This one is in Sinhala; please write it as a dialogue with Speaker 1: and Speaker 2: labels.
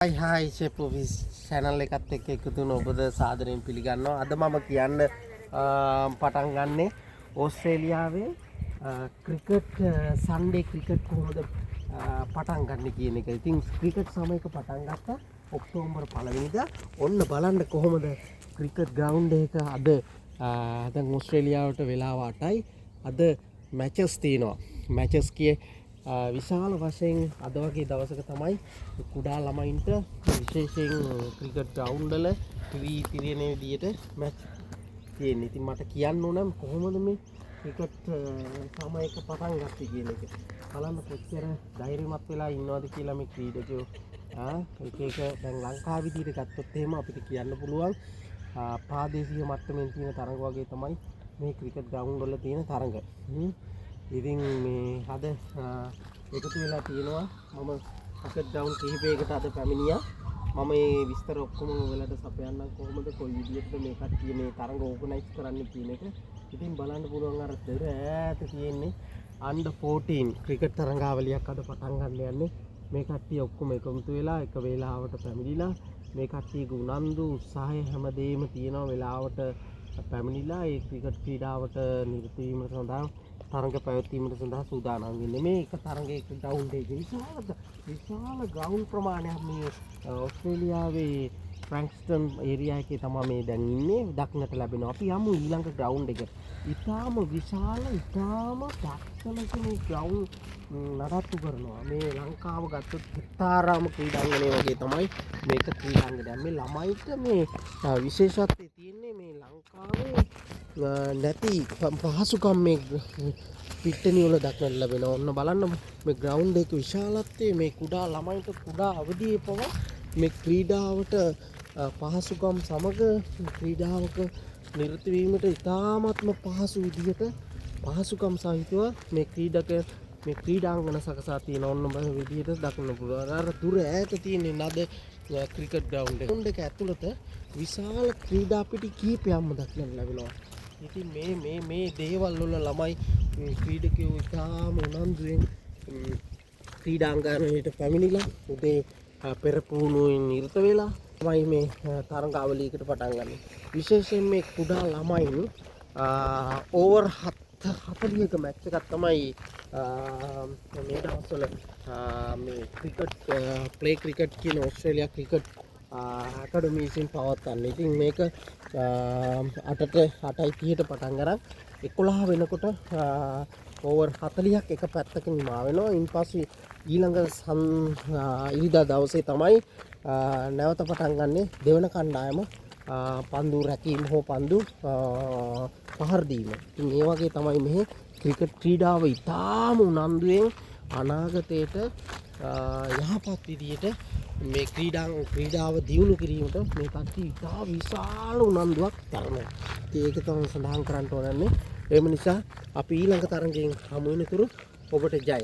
Speaker 1: Hai Chef Office channel එකත් එක්ක එකතු වෙන ඔබද සාදරයෙන් පිළිගන්නවා. අද මම කියන්න පටන් ගන්නෙ ඕස්ට්‍රේලියාවේ ක්‍රිකට් සන්ඩේ ක්‍රිකට් කොහොමද පටන් ගන්න කියන එක. ඉතින් ක්‍රිකට් සමයක පටන් ගත්තා ඔක්තෝබර් 1 වෙනිදා. ඔන්න බලන්න කොහොමද ක්‍රිකට් ග්‍රවුන්ඩ් එක අද දැන් ඕස්ට්‍රේලියාවට වෙලාව 8යි. අද මැචස් තියෙනවා. මැචස් කියේ විශාල වශයෙන් අද වගේ දවසක තමයි කුඩා ළමයින්ට විශේෂයෙන් ක්‍රිකට් ග්‍රවුන්ඩ් වල ටීවී තිරෙන විදියට මැච් තියෙන්නේ. ඉතින් මට කියන්න ඕන කොහොමද මේ ක්‍රිකට් සමයක පටන් ගත්තේ කියන එක. බලන්න කොච්චර ධෛර්යමත් වෙලා ඉන්නවද කියලා මේ ක්‍රීඩකයෝ. එක දැන් ලංකාව විදියට ගත්තොත් එහෙම අපිට කියන්න පුළුවන් ප්‍රාදේශීය මට්ටමින් තියෙන තරඟ වගේ තමයි මේ ක්‍රිකට් ග්‍රවුන්ඩ් වල තියෙන තරඟ. ඉතින් මේ අද එකතු වෙලා තියෙනවා මම ක්‍රිකට් ග්‍රවුන්ඩ් කිහිපයකට අද පැමිණියා. මම මේ විස්තර ඔක්කොම ඔයාලට සපයන්නම් කොහොමද කොයි විදිහටද මේ කට්ටිය මේ තරඟ ඕගනයිස් කරන්න කියන එක. ඉතින් බලන්න පුළුවන් අර දෙර ඈත තියෙන්නේ under 14 ක්‍රිකට් තරඟාවලියක් අද පටන් ගන්න යන්නේ. මේ කට්ටිය ඔක්කොම එකතු වෙලා එක වේලාවට පැමිණිලා මේ කට්ටියගේ උනන්දු උත්සාහය හැමදේම තියෙනවා වෙලාවට පැමිණිලා ඒ ක්‍රිකට් ක්‍රීඩාවට නිරත වීම සඳහා තරඟ පැවැත්වීමට සඳහා සූදානම් වෙන්නේ. මේ එක තරඟයක ග්‍රවුන්ඩ් එකේ විශාල ග්‍රවුන්ඩ් ප්‍රමාණයක් මේ ඕස්ට්‍රේලියාවේ ෆ්‍රැන්ක්ස්ටන් ඒරියා එකේ තමයි මේ දැන් ඉන්නේ දක්නට ලැබෙනවා. අපි යමු ඊළඟ ග්‍රවුන්ඩ් එක. ඉතාම විශාල ඉතාම දක්ෂ මේ ග්‍රවුන්ඩ් නඩත්තු කරනවා. මේ ලංකාව ගත්තොත් හිතාරාම ක්‍රීඩාංගණය වගේ තමයි මේක ක්‍රීඩාංගණය. මේ ළමයිට මේ විශේෂත්වය තියෙන්නේ මේ ලංකාවේ නැති පහසුකම් මේ පිට්ටනිය වල දක්නට ලැබෙනවා. ඔන්න බලන්න මේ ග්‍රවුන්ඩ් එක විශාලත්වයේ මේ කුඩා ළමයින්ට කුඩා අවදියේ පවා මේ ක්‍රීඩාවට පහසුකම් සමග ක්‍රීඩාවක නිරත වීමට ඉතාමත්ම පහසු විදිහට පහසුකම් සහිතව මේ ක්‍රීඩක මේ ක්‍රීඩාංගන සකසා තියෙන ඔන්න බය විදිහට දක්වන්න පුළුවන්. අර දුර ඈත තියෙන නද ක්‍රිකට් ග්‍රවුන්ඩ් එක ඇතුළත විශාල ක්‍රීඩා පිටි කීපයක්ම දක්නට ලැබෙනවා. ඉතින් මේ දේවල් වල ළමයි ක්‍රීඩකයෝ ඉතාම උනන්දුවෙන් ක්‍රීඩාංගණයට පැමිණිලා උදේ පෙරපුහුණුවෙන් නිරත වෙලා තමයි මේ තරඟාවලියකට පටන් ගන්න. විශේෂයෙන් මේ කුඩා ළමයින් ඕවර් 40ක මැච් එකක් තමයි මේ දවස්වල මේ ක්‍රිකට් ප්ලේ ක්‍රිකට් කියන ඕස්ට්‍රේලියා ක්‍රිකට් අකාඩමියෙන් පවත්වන්නේ. ඉතින් මේක 8:30ට පටන් ගන්න 11 වෙනකොට ඕවර් 40ක් එක පැත්තකින් නිමා වෙනවා. ඉන්පස්සේ ඊළඟ ඉරිදා දවසේ තමයි නැවත පටන් ගන්නෙ දෙවන කණ්ඩායම පන්දු රැකීම හෝ පන්දු පහර දීම. ඉතින් මේ වගේ තමයි මෙහි ක්‍රිකට් ක්‍රීඩාව ඉතාම උනන්දුවෙන් අනාගතයට යහපත් විදියට මේ ක්‍රීඩාව දියුණු කිරීමට මේ කට්ටිය ඉතා විශාල උනන්දුවක් දරනවා. ඒක තමයි සඳහන් කරන්න ඕනන්නේ. ඒ නිසා අපි ඊළඟ තරඟයෙන් හමු වෙනතුරු ඔබට ජය.